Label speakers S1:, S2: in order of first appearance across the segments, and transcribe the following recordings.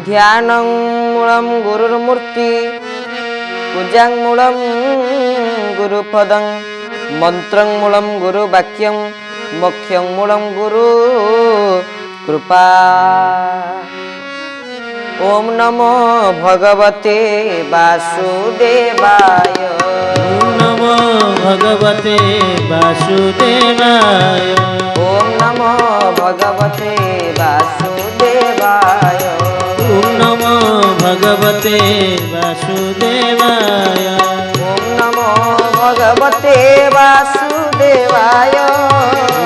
S1: ध्यानं मूलं गुरुर्मूर्ति पूजां मूलं गुरुपदं मंत्रं मूलं गुरुवाक्यं मोक्षं मूलं गुरु कृपा। ओम नमो भगवते वासुदेवाय।
S2: ओम नमो भगवते वासुदेवाय।
S1: ओम नमो भगवते वासुदेवाय।
S2: ओम नमो भगवते वासुदेवाय।
S1: ओम नमो भगवते वासुदेवाय।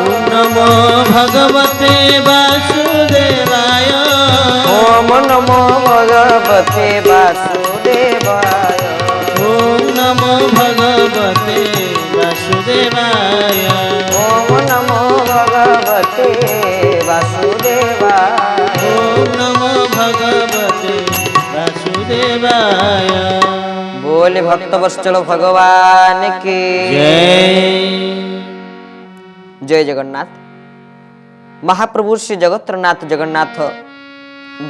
S2: ओम नमो भगवते वासुदेवाय।
S1: ओम नमो भगवते वासुदेवाय।
S2: ओम नमो भगवते वासुदेवाय।
S1: ओम नमो भगवते वासुदेवाय।
S2: ओम नमो भगवते वासुदेवाय।
S1: बोले भक्तवत्सल भगवान की
S2: जय।
S1: जय जगन्नाथ। महाप्रभु श्री जगत्रनाथ जगन्नाथ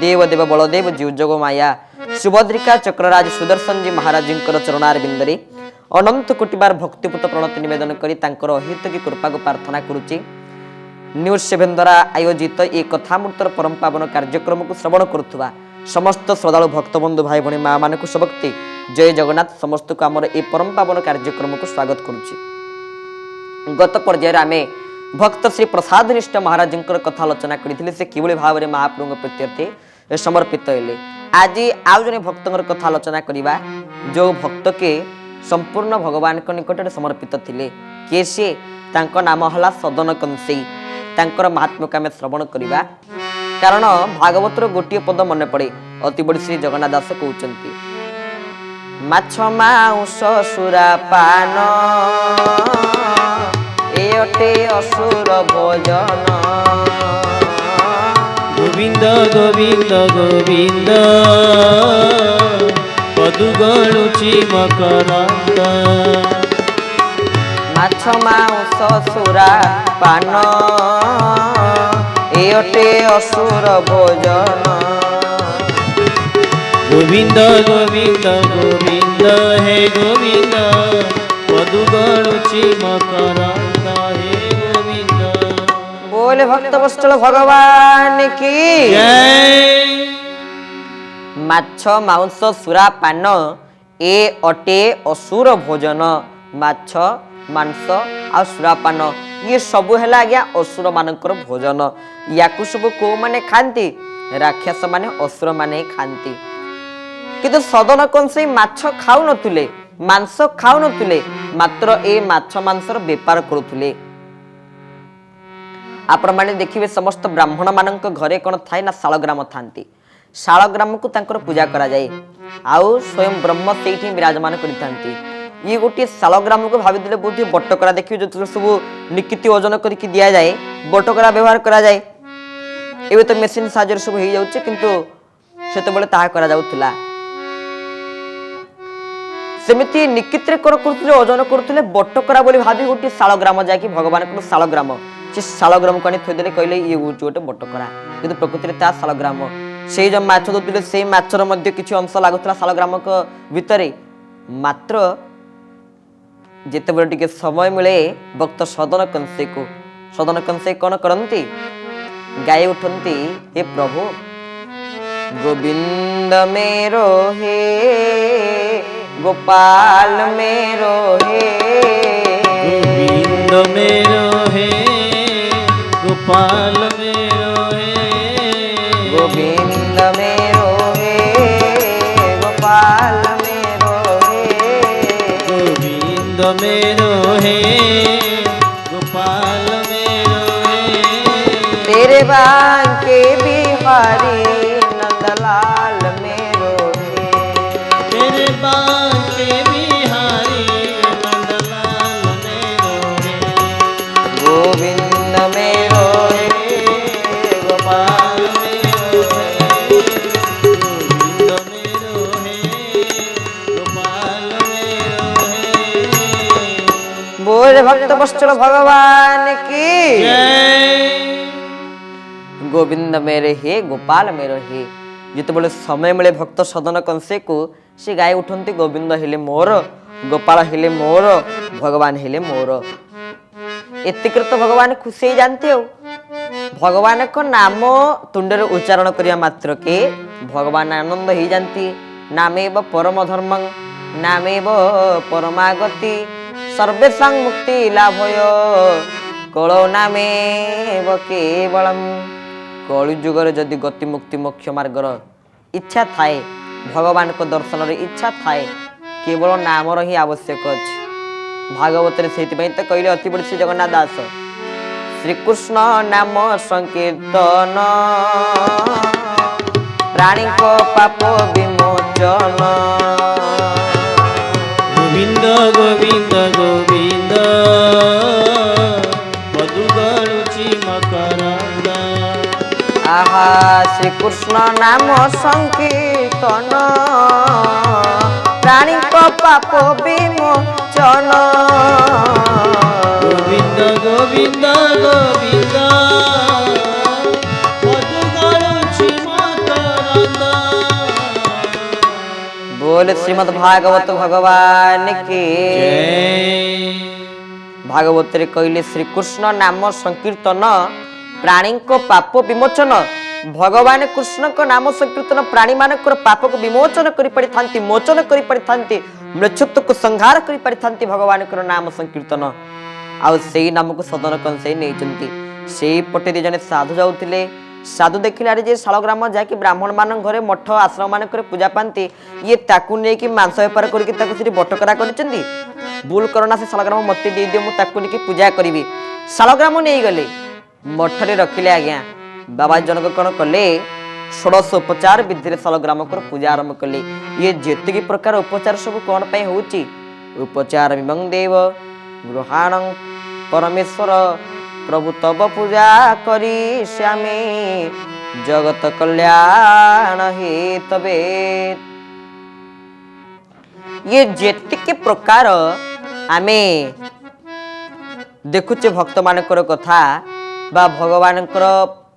S1: देवदेव बलदेव जीव जोग माया सुभद्रिका चक्रराज सुदर्शन जी महाराज चरणार बिंदरे अनंत कोटिबार भक्तिपूत प्रणति निवेदन करी तांकर अहित की कृपा को प्रार्थना करुच्ची। न्यूज 7 द्वारा आयोजित एक कथामृतर परम पावन कार्यक्रम को श्रवण करुवा समस्त श्रद्धालु भक्तबंधु भाई भणी माँ मान सबक्ति जय जगन्नाथ समस्त को आमर ए परम पावन कार्यक्रम को स्वागत करुच्ची। गत पर्यायर आमे भक्त श्री प्रसादनिष्ठ महाराज कथा आलोचना करते से किभली भाव में महाप्रभु प्रत्यर्थे समर्पित हेले। आज आउ जने भक्त कथा आलोचना करवा जो भक्त के संपूर्ण भगवान निकट समर्पित थिले के सी तांको नाम हला सदन कंसेई। तांकर महात्म्य को आम श्रवण करवा कारण भागवतर गोटे पद मन पड़े अति बड़ी श्री जगन्नाथ दास कहते माछ माउस सुरा पान एटे असुर भोजन।
S2: गोविंद गोविंद गोविंद पदुगलुची मकरंद।
S1: माछ माउस सुरा पान एटे असुर भोजन।
S2: गोविंद गोविंद गोविंद हे गोविंद पदुगलुची मकरंद हे गोविंद।
S1: बोले भक्तवत्सल भगवान की
S2: जय।
S1: माछ मांस सुरा पान ए अटे असुर भोजन। माछ मांस आ सुरा पान ये सब है आज्ञा असुर मानकर भोजन। या सब को माने खाती राक्षस माने असुर माने खाती किंतु सदन कंसेई माछ खाऊ नथुले मांस खाऊ नथुले मात्र ए माछ मांसर बेपार करुथुले। आपण माने देखिबे समस्त ब्राह्मण मानक घरे कोन थाए ना शालग्राम थांती। शालग्राम को तांकर पूजा करा जाए आउ स्वयं ब्रह्म सेठी विराजमान करिथांती। ये गोटे शालग्राम को भावी दिले बहुत बटकरा देखिए जो सब निकिति ओजन करके दिया जाए बटकरा व्यवहार करा जाए। एबे तो मेसिन साजर सब हो जाउचे किंतु सेते बेले ताहा करा जाउथला। सेमिति निकित्रे करथुले ओजन करथुले बटकरा बोली भाबी गोटे शालग्राम जाय कि भगवान को शालग्राम से शालग्राम को थोई देले कहले ये गोटे बटकरा किंतु प्रकृति ता शालग्राम से जो माछ दउतले से माछर मध्य किछि अंश लागुतला शालग्राम को भितरे मात्र जेते बेले टिके समय मिले भक्त सदन कंसे कौन करंती गाय उठंती हे प्रभु गोविंद मेरो हे गोपाल मेरो हे।
S2: गोविंद मेरो हे गोपाल मेरो हे।
S1: गोविंद मेरो हे गोपाल मेरो हे।
S2: गोविंद मेरो हे गोपाल मेरो हे।
S1: तेरे बांके बिहारी नंदलाल मेरो हे।
S2: तेरे बांके बिहारी नंदलाल मेरो हे।
S1: गोविंद मेरो हे गोपाल
S2: मेरो हे। गोविंद मेरो हे गोपाल मेरो हे।
S1: बोले भक्तवत्सल भगवान की
S2: जय।
S1: गोविंद मेरे हे गोपाल मेरो हे ଯେତେବେଳେ ସମୟ ମିଳେ ଭକ୍ତ ସଦନ କଂସେକୁ ସେ ଗାଇ ଉଠନ୍ତି ଗୋବିନ୍ଦ ହେଲେ ମୋର, ଗୋପାଳ ହେଲେ ମୋର, ଭଗବାନ ହେଲେ ମୋର। ଏତିକିରେ ତ ଭଗବାନ ଖୁସି ହେଇଯାନ୍ତି ଆଉ। ଭଗବାନଙ୍କ ନାମ ତୁଣ୍ଡରେ ଉଚ୍ଚାରଣ କରିବା ମାତ୍ରକେ ଭଗବାନ ଆନନ୍ଦ ହେଇଯାନ୍ତି। ନାମେବ ପରମ ଧର୍ମଂ ନାମେବ ପରମାଗତି ସର୍ବେଷାଂ ମୁକ୍ତି ଲାଭୟ କଳୋ ନାମେବ କେବଳମ୍। କଳି ଯୁଗରେ ଯଦି ଗତି ମୁକ୍ତି ମୋକ୍ଷ ମାର୍ଗର ଇଚ୍ଛା ଥାଏ, ଭଗବାନଙ୍କ ଦର୍ଶନରେ ଇଚ୍ଛା ଥାଏ, କେବଳ ନାମର ହିଁ ଆବଶ୍ୟକ ଅଛି। ଭାଗବତରେ ସେଇଥିପାଇଁ ତ କହିଲେ ଅତି ବଡ଼ି ଶ୍ରୀ ଜଗନ୍ନାଥ ଦାସ, ଶ୍ରୀକୃଷ୍ଣ ନାମ ସଂକୀର୍ତ୍ତନ ପ୍ରାଣୀଙ୍କ ପାପ ବିମୋଚନ।
S2: ଗୋବିନ୍ଦ ଗୋବିନ୍ଦ ଗୋବିନ୍ଦ ପଦୁ ଗଳୁଛି ମକରନ୍ଦ।
S1: ଆହା ଶ୍ରୀକୃଷ୍ଣ ନାମ ସଂକୀର୍ତ୍ତନ ପ୍ରାଣୀଙ୍କ ପାପ ବିମୋଚନ।
S2: ଗୋବିନ୍ଦ ଗୋବିନ୍ଦ ଗୋବିନ୍ଦ ପଦୁ ଗଳୁଛି ମକରନ୍ଦ।
S1: बोल श्रीमद् भागवत भगवान की
S2: ଜୟ।
S1: भागवत रे कहले श्रीकृष्ण नाम संकीर्तन प्राणी को पाप विमोचन। भगवान कृष्ण को नाम संकीर्तन प्राणी मानकर पाप को विमोचन करि परि थांती, मोचन करि परि थांती, मृत्युत्व को संहार करि परि थांती। भगवान को नाम संकीर्तन आ सेई नाम को सदन कंसे नै चंती। सेई पटे दि जने साधु जाउथिले, साधु देखिले अरे जे शालग्राम जाकि ब्राह्मण मान घरे मठ आश्रम मान करे पूजा पांती, ये ताकू नै कि मांस व्यापार करके ताकू सिरी बटकरा करचंदी। भूल करना से शालग्राम मते दे दियो, मु ताकू नै कि पूजा करिवि। शालग्राम नै गले मठ रे रखिले। आज्ञा बाबा जनक कौन कले, षोडश उपचार विधि शालग्राम को पूजा आरंभ कले। ये जेतिकी प्रकार उपचार सब कौन पे होची, उपचार विमं देव गृहाण परमेश्वर प्रभु तब पूजा करी श्यामे जगत कल्याण हेतवे। ये जेतिकी प्रकार आमे देखुचे भक्त मानकर कथा बा भगवान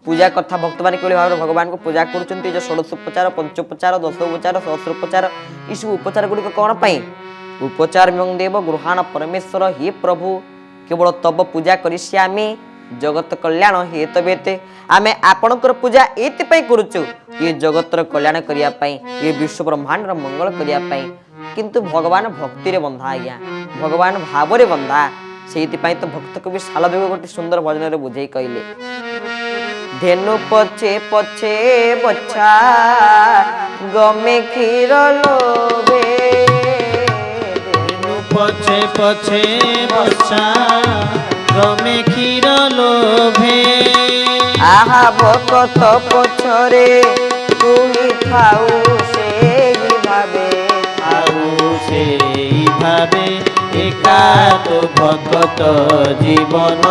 S1: पूजा कथा, भक्त मान किभଳି भाବରେ भगवान को पूजा करुचंती। जो षोडश उपचार, पंचोपचार, दश उपचार, सहस्रोपचार, ये सब उपचार गुड़िक कौन पाई, उपचार एवं देव गृहाण परमेश्वर हे प्रभु केवल तब पूजा करिष्यामि जगत कल्याण हेतवेते। आमे आपणकर पूजा एति करुचु, ये जगतर कल्याण करिया पाई, ये विश्व ब्रह्मांड मंगल करिया पाई। किंतु भगवान भक्ति रे बंधा। आज्ञा भगवान भाव रे बंधा। सेइतिपाई तो भक्त को भी शालदेव गोटे सुंदर भजन रे बुझेई कहले, धेनु पछे पछे बछा गमे क्षीर लोभे।
S2: धेनु पछे पछे बछा गमे क्षीर लोभे।
S1: आहा भक्त पछरे तुही खाऊ सेई भावे,
S2: ଆଉ ସେଇ ଭାବେ ଏକା ତ ଭଗତ ଜୀବନ,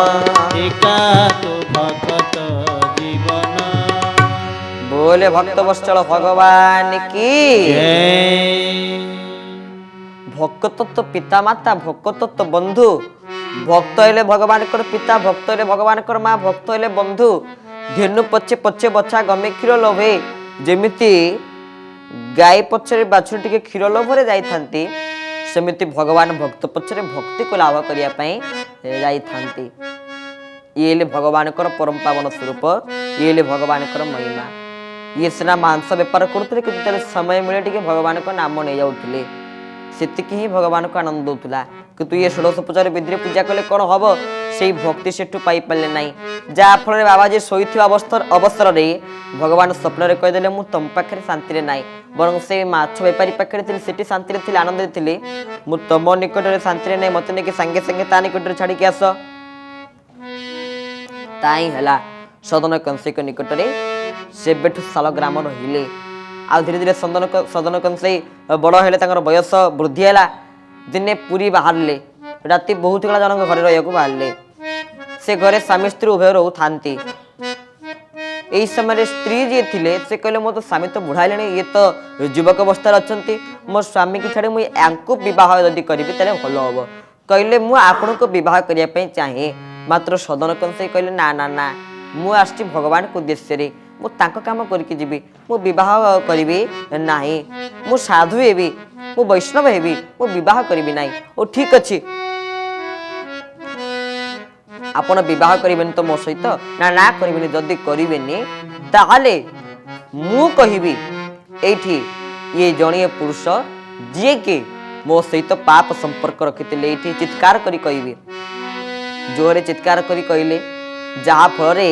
S2: ଏକା ତ ଭଗତ ଜୀବନ।
S1: बोले भक्त वत्सल भगवान की
S2: ଜୟ।
S1: भक्त तो पिता माता, भक्त तो बंधु। भक्त हेले भगवान कर पिता, भक्त हेले भगवान कर माँ, भक्त हेले बंधु। धेनु पछे पछे बछा गमे क्षीर लोभे। जेमिति गाय पछरे बाछुरी टिके क्षीर लोभरे जाई थांती, सेमिति भगवान भक्त पछरे भक्ति को लाभ करिया पई जाई थांती। ये हेले भगवान कर परम पावन स्वरूप, ये हेले भगवान कर महिमा। ये सिना मांस बेपार करते कि समय मिले टिके भगवान को नाम नहीं जाऊले, सेतिकी ही भगवान को आनंद दौला। किंतु ये षोडशोपचार विधि पूजा कले कौन हम से भक्ति सेठू पाई पारे ना, जहाँफल बाबाजी शोईथिबा अवसर रे भगवान स्वप्न रे कहीदेले मु तुम पाखे शांति रे नाई, बरं से माछ बेपारी पाखे सेठी शांति रे थिले, आनंद रे मु तुम निकट रे शांति रे नाई, मते नेके संगे संगे ता निकट रे छाड़ी के आस। ताई हला सदन कंसेक निकट रे सेबेठु शालग्राम रहिले। आ धीरे धीरे सदन कंसे बड़ हेले, तांकर बयस वृद्धि हैला। दिने पुरी बाहरले, राति बहुत गला जनक घरे रहियाकु बाहरले। से घरे स्वामी स्त्री उभय रहु थांती। एई समय स्त्री जे थिले से कहले मो तो स्वामी तो बुढ़ाइले, ये तो युवक अवस्था अछंती, मो स्वामी की छाड़े मुई यांकु विवाह यदि करिबि तले भलो हबो। कहले मु आपन को विवाह करिया पई चाहे। मात्र सदन कंसे कहले ना ना ना, मु आस्ति भगवान को उद्देश्य रे, ମୁଁ ତାଙ୍କ କାମ କରିକି ଯିବି, ମୁଁ ବିବାହ କରିବି ନାହିଁ, ମୁଁ ସାଧୁ ହେବି, ମୁଁ ବୈଷ୍ଣବ ହେବି, ମୁଁ ବିବାହ କରିବି ନାହିଁ। ଓ ଠିକ୍ ଅଛି, ଆପଣ ବିବାହ କରିବେନି ତ ମୋ ସହିତ? ନା ନା କରିବେନି। ଯଦି କରିବେନି ତାହେଲେ ମୁଁ କହିବି ଏଇଠି ଇଏ ଜଣିଏ ପୁରୁଷ ଯିଏକି ମୋ ସହିତ ପାପ ସମ୍ପର୍କ ରଖିଥିଲେ। ଏଇଠି ଚିତ୍କାର କରି କହିବି, ଜୋରେ ଚିତ୍କାର କରି କହିଲେ, ଯାହା ଫଳରେ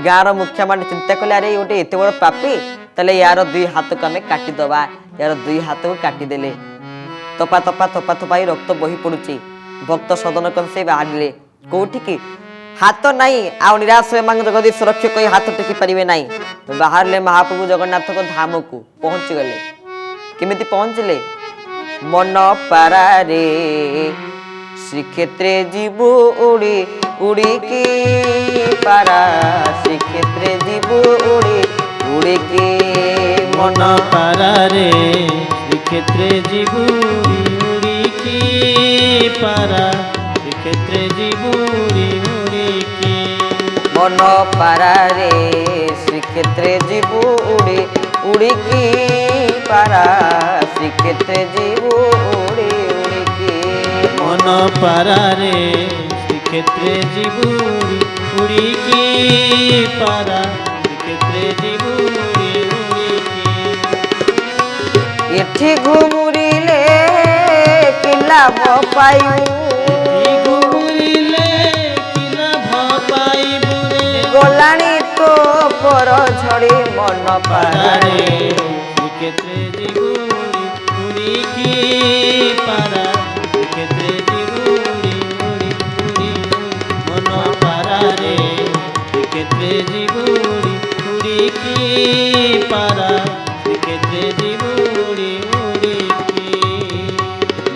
S1: ଗାଁର ମୁଖିଆ ମାନେ ଚିନ୍ତା କଲେ, ଆରେ ଗୋଟେ ଏତେ ବଡ଼ ପାପୀ, ତାହେଲେ ୟାର ଦୁଇ ହାତକୁ ଆମେ କାଟିଦେବା। ୟାର ଦୁଇ ହାତକୁ କାଟିଦେଲେ ତପା ତପା ଥପା ଥପା ହେଇ ରକ୍ତ ବହି ପଡୁଛି। ଭକ୍ତ ସଦନ କଂସେ ବାହାରିଲେ, କୋଉଠିକି? ହାତ ନାହିଁ ଆଉ ନିରାଶ ଏମାନଙ୍କ ଜଗଦୀଶ ରକ୍ଷ କହି ହାତ ଟେକି ପାରିବେ ନାହିଁ। ବାହାରିଲେ ମହାପ୍ରଭୁ ଜଗନ୍ନାଥଙ୍କ ଧାମକୁ ପହଞ୍ଚିଗଲେ। କେମିତି ପହଞ୍ଚିଲେ? ମନ ପାରାରେ ଶ୍ରୀକ୍ଷେତ୍ରେ ଯିବୁ ଉଡ଼ି ଉଡ଼ିକି, ପାରା ଶ୍ରୀକ୍ଷେତ୍ରେ ଯିବୁ ଉଡ଼ି ଉଡ଼ିକି।
S2: মন পারারে শ্রীক্ষেত্রে জীবুড়ি উড়িকি, পারা শ্রীক্ষেত্রে জীবুড়ি উড়িকি।
S1: মন পারারে শ্রীক্ষেত্রে ଯିବୁ উড়ি উড়িকি, পারা শ্রীক্ষেত্রে ଯିବୁ উড়ি উড়িকি।
S2: মন পারারে শ্রীক্ষেত্রে জীবুড়ি উড়িকি, পারা শ্রীক্ষেত্রে জীবুড়ি উড়িকি।
S1: এଠି ঘুমুরিলে কি লাভ পাইবু,
S2: ঘুমুরিলে কি লাভ পাইবু রে।
S1: গলানি তো পর ঝড়ি মন পারারে।
S2: শ্রীক্ষেত্রে জীবুড়ি উড়িকি, পারা শ্রীক্ষেত্রে জীবুড়ি উড়ি উড়ি। মন পারারে শ্রীক্ষেত্রে জীবুড়ি উড়িকি, পারা শ্রীক্ষেত্রে জীবুড়ি উড়িকি।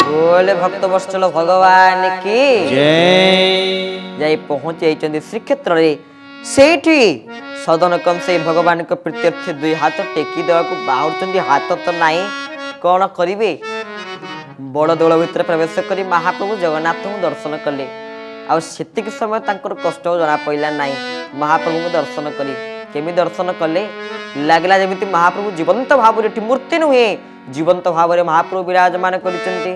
S1: बोले भक्त बत्सल भगवान की
S2: जय।
S1: ଯାଇ ପହଞ୍ଚି ଯାଇଛନ୍ତି ଶ୍ରୀକ୍ଷେତ୍ରରେ। ସେଇଠି ସଦନ କଂସେ ଭଗବାନଙ୍କ ପ୍ରୀତ୍ୟର୍ଥେ ଦୁଇ ହାତ ଟେକି ଦେବାକୁ ବାହୁରୁଛନ୍ତି। ହାତ ତ ନାହିଁ, କଣ କରିବେ? ବଡ଼ ଦେଉଳ ଭିତରେ ପ୍ରବେଶ କରି ମହାପ୍ରଭୁ ଜଗନ୍ନାଥଙ୍କୁ ଦର୍ଶନ କଲେ। ଆଉ ସେତିକି ସମୟ ତାଙ୍କର କଷ୍ଟ ଜଣା ପଡ଼ିଲା ନାହିଁ। ମହାପ୍ରଭୁଙ୍କୁ ଦର୍ଶନ କରି କେମିତି ଦର୍ଶନ କଲେ? ଲାଗିଲା ଯେମିତି ମହାପ୍ରଭୁ ଜୀବନ୍ତ ଭାବରେ, ଏଠି ମୂର୍ତ୍ତି ନୁହେଁ, ଜୀବନ୍ତ ଭାବରେ ମହାପ୍ରଭୁ ବିରାଜମାନ କରିଛନ୍ତି।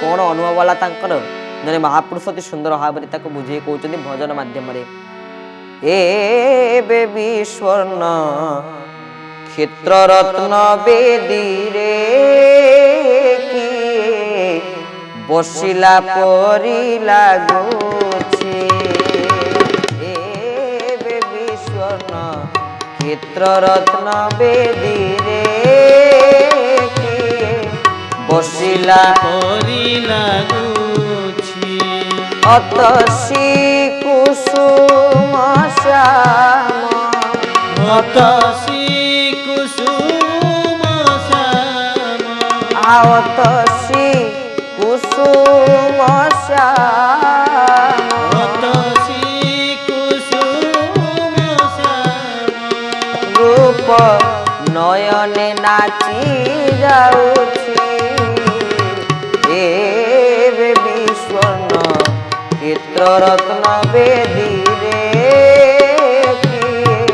S1: କଣ ଅନୁଭବ ହେଲା ତାଙ୍କର? ଜଣେ ମହାପୁରୁଷ ଅତି ସୁନ୍ଦର ଭାବରେ ତାକୁ ବୁଝେଇ କହୁଛନ୍ତି ଭଜନ ମାଧ୍ୟମରେ। ଏବେ ବି ସ୍ୱର୍ଣ୍ଣ କ୍ଷେତ୍ର ରତ୍ନ ବେଦୀରେ କିଏ ବସିଲା ପରି ଲାଗୁଛି। ଏବେ ବି ସ୍ୱର୍ଣ୍ଣ କ୍ଷେତ୍ର ରତ୍ନ ବେଦୀରେ କିଏ ବସିଲା
S2: পরি লাগুছি।
S1: অতসী কুসুম শ্যাম,
S2: অতসী কুসুম শ্যাম,
S1: অতসী কুসুম শ্যাম,
S2: অতসী কুসুম শ্যাম।
S1: রূপ নয়নে নাচি যাଉଛି। ଏବେ ବି ସ୍ୱର୍ଣ୍ଣ କ୍ଷେତ୍ର ରତ୍ନ ବେଦୀରେ କିଏ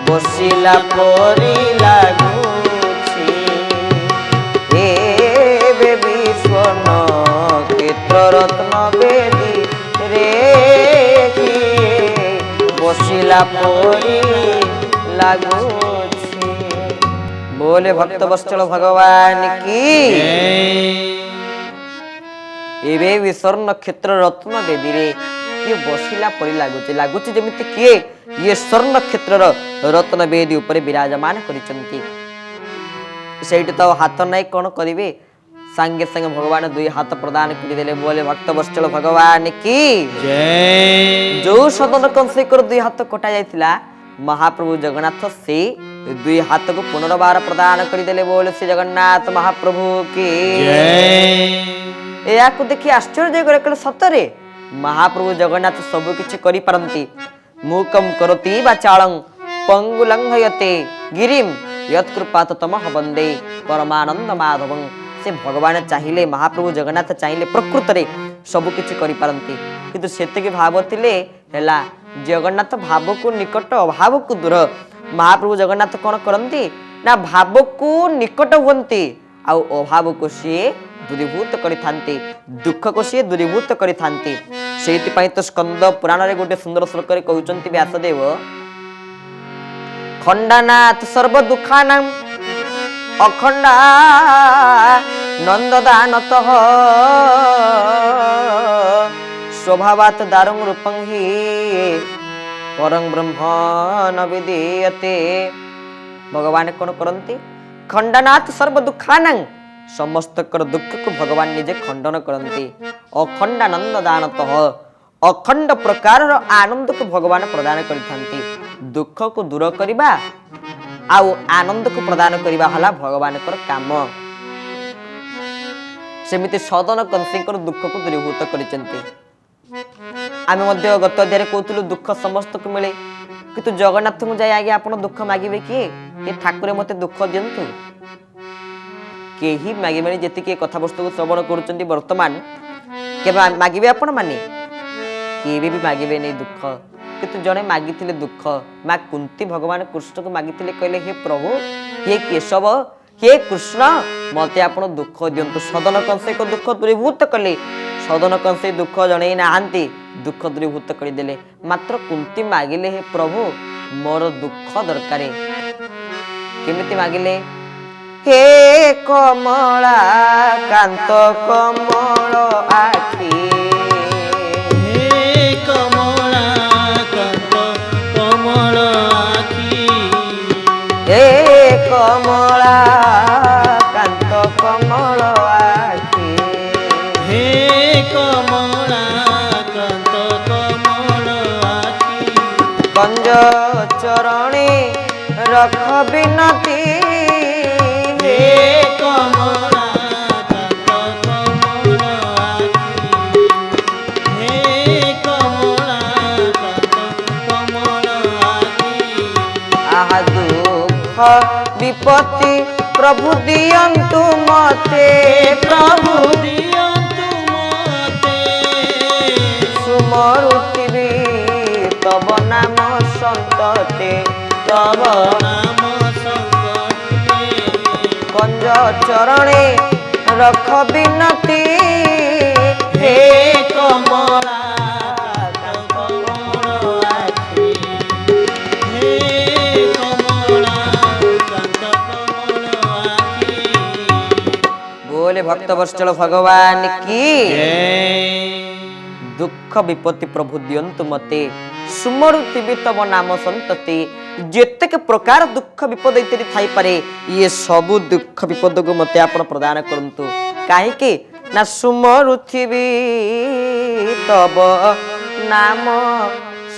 S1: ବସିଲା ପରି ଲାଗୁଛି। ଏବେ ବି ସ୍ୱର୍ଣ୍ଣ କ୍ଷେତ୍ର ରତ୍ନ ବେଦୀରେ କିଏ ବସିଲା ପରି ଲାଗୁଛି। बोले भक्त बत्सल भगवान की एबे विस्वर्ण क्षेत्र रत्न बेदी किए बसिला परि लगुच जमिति किए ये स्वर्ण क्षेत्र रत्न बेदी उपरे विराजमान करिसंती। सेठी तो हाथ नहीं कौन करिवे, संगे संगे भगवान दुई हाथ प्रदान करदेले। बोले भक्त बत्सल भगवान की
S2: जय।
S1: जो सदन कंसे कर दुई हाथ कटा जाइथिला महाप्रभु जगन्नाथ से दुई हाथ को पुनर्बार प्रदान करदेले। बोले श्री जगन्नाथ महाप्रभु की या को देखि आश्चर्य करे सतरे महाप्रभु जगन्नाथ सब किछि करि पारंती। मूकम करोति वाचालं पंगुलंघयते गिरिम यत्कृपात तमः वंदे परमानंद माधवं। से भगवान चाहिए महाप्रभु जगन्नाथ चाहिए प्रकृत रे सब किछि करि पारंती, किंतु सेते के भाव थिले हैला जगन्नाथ भाव को निकट अभाव को दूर महाप्रभु जगन्नाथ कौन करती ना भाव को निकट हुंती आउ अभाव को सी दूरीभूत करिथांती दुख को सी दूरीभूत करिथांती सेहितपई तो स्कंद पुराण रे गोटे सुंदर श्लोक रे कहउचंती व्यासदेव खंडानाथ सर्व दुखानां अखंडा नंददानतः स्वभावात दारुं रूपं हि परं ब्रह्म न विदीयते भगवान कौन करती खंडनाथ सर्व दुखानां समस्त कर दुख को भगवान निजे खंडन करती अखंडानंद दानतः अखंड प्रकार आनंद को भगवान प्रदान करथांती दुख को दूर करिबा आउ आनंद को प्रदान करिबा हला भगवान कर काम सेमिति सदन कंसिंकर दुख को दूरीभूत करिचंती आमे मध्य गत अध्याय कहतलु दुख समस्त को मिले किंतु जगन्नाथ को जाय आगे आपण दुख मागिबे कि ए ठाकुर मते दुख दियंतु केही मागिबेनी जेति के कथा वस्तु को श्रवण करूचंती वर्तमान केबे मागिबे आपण माने केबे भी मागिबे नै दुख किंतु जने मागिथिले दुख मा कुंती भगवान कृष्ण को मागिथिले कहले हे प्रभु हे केशव हे कृष्ण मते आपण दुख दियंतु सदन कंसे को दुख दूरीभूत कले सदन कंसे दुख जणे नाहांती दुख दूरीभूत कर देले मात्र कुंती मागिले हे प्रभु मोर दुख दरकारे केमिति मागिले हे कमला कांत कमल आखी
S2: हे कमला कांत कमल आखी
S1: हे कमला कांत कमल आखी
S2: हे कमला कांत कमल आखी
S1: कंज चरणे रख बिनती
S2: हे कमला कांत कमल आखी हे कमला कांत कमल आखी
S1: आहा दुख विपत्ति प्रभु दियंतु मते प्रभु
S2: दियंतु मते
S1: सुमरुतिबी तब नाम संतते तब
S2: नाम संकटे
S1: कंज चरणे रख बिनती
S2: हे कमला कांत कमल आखी हे कमला कांत कमल आखी
S1: बोले भक्त वत्सल भगवान की
S2: जय
S1: दुख विपत्ति प्रभु दियंतु मते सुमरुतिबी तब नाम संतति जेतेक प्रकार दुख विपद इत्यादि थाई पारे ये सबु दुख विपद को मते आपण प्रदान करंतु काहे कि ना सुमरुतिबी तब नाम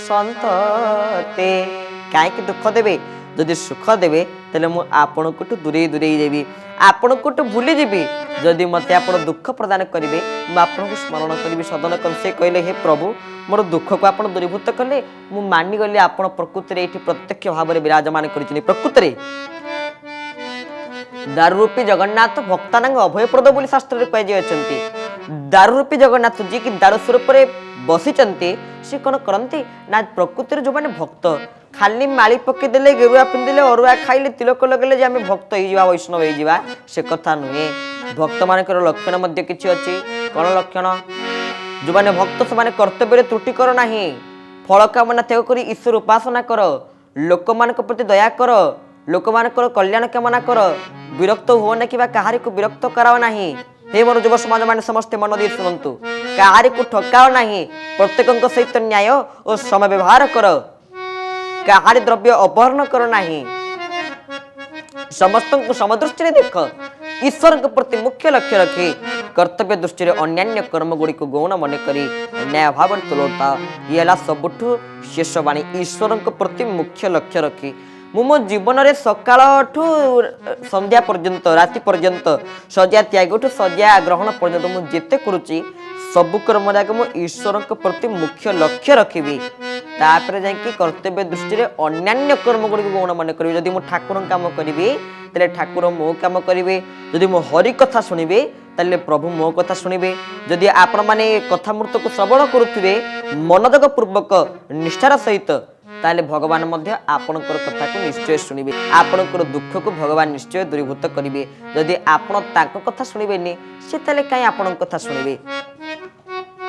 S1: संतते काहे कि दुख देबे जदि सुख देबे तले मु आपण को दूरे दूरे जेबी आपण को भूली जेबी जदि मते आपण दुख प्रदान करिवे मु आपण को स्मरण करिवि सदन कंसे कहले हे प्रभु मोर दुख को आपण दूरीभूत कले मु मानि गले आपण प्रकृति रे एठी प्रत्यक्ष भाव रे विराजमान करिछनी प्रकृति रे दारूरूपी जगन्नाथ भक्तानंग अभयप्रद बोली शास्त्र रे कहि अछंती दारूरूपी जगन्नाथ जी की दारू स्वरूप रे बसिचंती से कोन करंती ना प्रकृति रे जो माने भक्त खाली माली पके देले गेरुआ पिंदिले अरुआ खाइले तिलक लगले जे आमे भक्त होई जिवा वैष्णव होई जिवा से कथा नुहे भक्त मानकर लक्षण मध्य किछि अछि कोन लक्षण जो माने भक्त से माने कर्तव्य रे त्रुटि कर नाही फल कामना त्याग करी ईश्वर उपासना कर लोक मानक प्रति दया कर लोक मानकर कल्याण कामना कर विरक्त हो न कि कहारी को विरक्त कराओ नाही हे मोर युव समाज माने समस्त मन दे सुनंतु कहारी को ठकाओ नाही प्रत्येकଙ୍କ सहित न्याय और सम व्यवहार कर कहारी द्रव्य अपहरण कर नाही समस्त को समदृष्टि देख ईश्वर के प्रति मुख्य लक्ष्य रखी कर्तव्य दृष्टि अन्यान्य कर्म गुड़ी को गौण मन करी न्याय भाव तुलता ये सबुठु शेष बाणी ईश्वर के प्रति मुख्य लक्ष्य रखी मो जीवन रे सकाळ ठू संध्या पर्यंत राति पर्यंत सज्जा त्याग ठू सज्जा ग्रहण पर्यंत मु जेते करूची सब कर्म जाक मु ईश्वर के प्रति मुख्य लक्ष्य रखिबी तापर जाय कि कर्तव्य दृष्टि रे अन्यान्य कर्म गुड़ी को गौण मन करी जदि मु ठाकुर काम करिबी तले ठाकुर मो काम करिवे जदि मो हरि कथा सुनिबे ताले प्रभु मो कथा शुणिबे जदि आपण माने कथा मूर्त को श्रवण करुथिबे मनोयोग पूर्वक निष्ठार सहित ताले भगवान मध्य आपणकर कथा को निश्चय शुणिबे आपणकर दुख को भगवान निश्चय दूरीभूत करिवे जदि आपण ताको कथा शुणिबेनी से ताले काई आपण कथा शुणिबे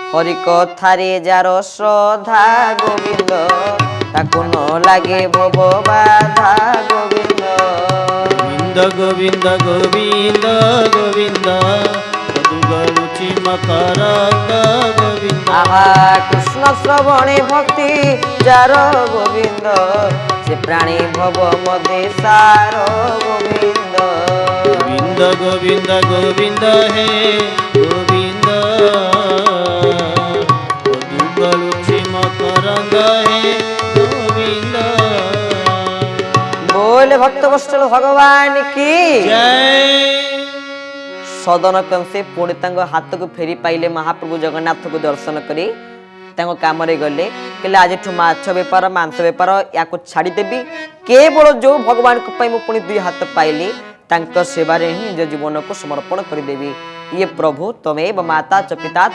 S1: हरि कथा रे जार श्रद्धा गोविंद ताको न लागे भव बाधा गोविंद
S2: गोविंद गोविंद गोविंद रुचि मकरंद गोविंद
S1: आहा कृष्ण श्रवणे भक्ति जार गोविंद से प्राणी भव मदे सार गोविंद
S2: गोविंद गोविंद गोविंद हे गोविंद रुचि मकरंद हे गोविंद
S1: बोले भक्त वत्सल भगवान की
S2: जय
S1: सदन कंसे पुणी हाथ को फेरी पाइले महाप्रभु जगन्नाथ को दर्शन करी काम गले कहले आज माछ बेपार मांस बेपार या छाड़देवी केवल जो भगवान को पुणी दुई हाथ पाइली सेवारे ही निज जीवन को समर्पण करदेवी ये प्रभु तमेव माता च पिता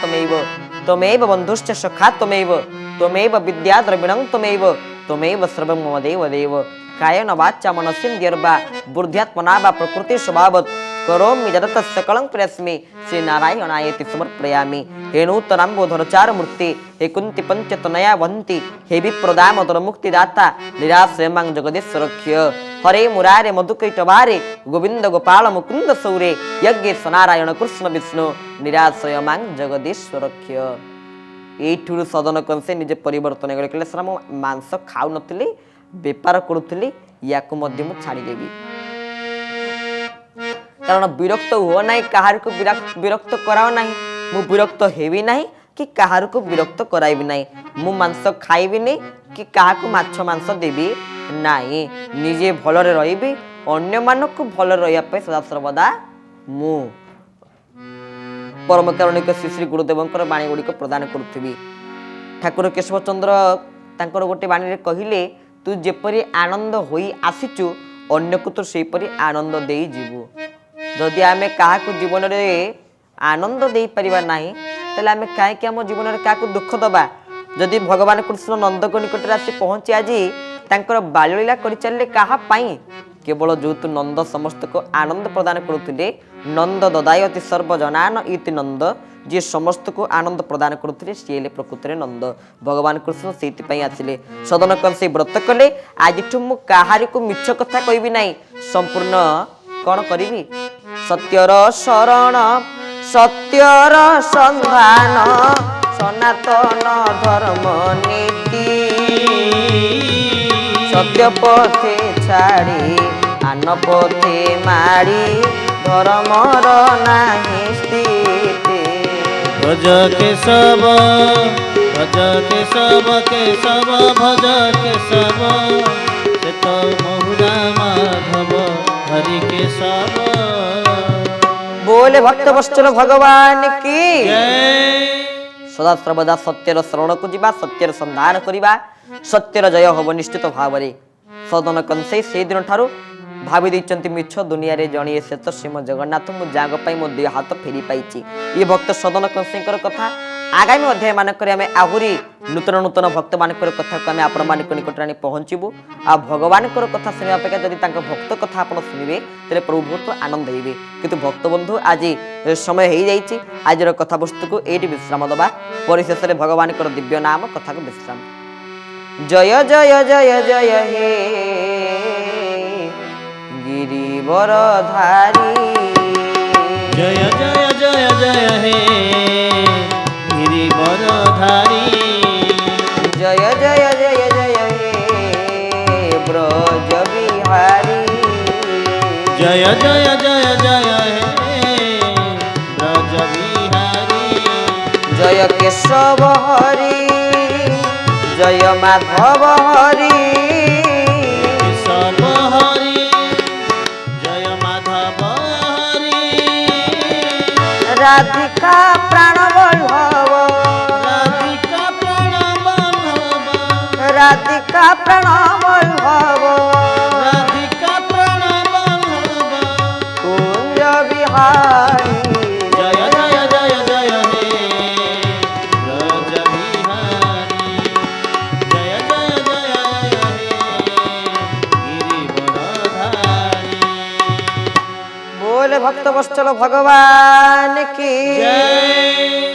S1: तमेव बंधुश्च सखा तमेव विद्या द्रविणं तमेव सर्वं मम देव देव कायेन वाचा मनसेन्द्रियर्वा बुद्ध्यात्मना वा प्रकृति स्वभावत् करोमि यत् सकलं प्रयस्मि श्री नारायणायति समर्पयामि हे नूतनाम्बोधरचार मूर्ति हे कुन्ति पंचतनया वन्ति हे विप्रदामोदर मुक्तिदाता निराश्रय मां जगदीश्वरक्ष्य हरे मुरारे मधुकैटवारे गोविंद गोपाल मुकुंद सौरे यज्ञ नारायण कृष्ण विष्णु निराश्रय मां जगदीश्वरक्ष्य एठुरु सदन कंसे निजे परिवर्तन गले कहले सर मु मांस खाउ नथिली बेपार करुली या छाड़देवी कारण विरक्त हुआ ना कहार को विरक्त कराओ ना मु विरक्त हेबी ना कि कहार को विरक्त कराइबी ना मु मांस खाइबी नहीं कि कहा को माछ मांस देवी नाई निजे भलरे रहिबी अन्य मानक भल रहिया सदा सर्वदा मु परम कारुणिक श्री श्री गुरुदेवंकर बाणी गुड़िक प्रदान करुथि ठाकुर केशव चंद्र तांकर गोटे बाणी कहले तू जेपरी आनंद होई आसीचु अन्य को तो सेपरी आनंद देई जीवु जदि आमे काहा को जीवन रे आनंद देई परिबा नाही तले आमे काहे कि हम जीवन रे काहा को दुख दबा जदि भगवान कृष्ण नंद को निकट रे आसी पहुंची आजी तांकर बाललीला करि चलले काहा पाई केवल जो नंद समस्त को आनंद प्रदान करुथिले नंद ददायति सर्वजनान इति नंद जे समस्त को आनंद प्रदान करुथिले सिएले प्रकृति नंद भगवान कृष्ण सेति आसिले सदन कंसे व्रत कले आज मु काहारी को मिछ कथा कहबी नाही संपूर्ण कौन करी सत्यर शरण सत्यर संधान सनातन धर्म नीति सत्य पथे छाड़ी आन पथे माड़ी धर्मर नाही स्थिति
S2: भज केशव भज केशव केशव भज केशव से तो महुरा माधव हरि केशव
S1: बोले भक्त वत्सल भगवान की
S2: जय
S1: सदा सर्वदा सत्यर शरण को जीवा सत्यर संधान करिबा सत्यर जय हब निश्चित भाव सदन कंसे से दिन ठारू भावी देइचंती मिछ दुनिया रे जणिए से तो श्रीम जगन्नाथ मु जाग पाई मो दुई हाथ फेरी पाइची ये भक्त सदन कंसेकर कथा आगामी अध्याय मानकर आमे आहुरी नूतन नूतन भक्त मानकर कथा को आमे आपण मानक निकट आनी पहुंचीबू आ भगवान कर कथा सुनिया अपेक्षा जदि तांको भक्त कथा आपण सुनिबे तले प्रभु बहुत आनंद हेबे किंतु भक्त बंधु आज समय हेई जाईची आजर कथा वस्तु को एटी विश्राम दबा परिशेष रे भगवान कर दिव्य नाम कथा को विश्राम जय जय जय जय हे गिरिवर धारी
S2: जय जय जय जय हे गिरिवर धारी
S1: जय जय जय जय हे ब्रज बिहारी
S2: जय जय जय जय हे ब्रज बिहारी
S1: जय केशव हरि जय माधव हरि
S2: केशव हरि जय माधव हरि
S1: राधिका प्राण वल्लभ
S2: राधिका प्राण वल्लभ
S1: राधिका प्राण वल्लभ
S2: राधिका प्राण वल्लभ
S1: कुंज बिहारी बोले भक्त वत्सल भगवान की
S2: जय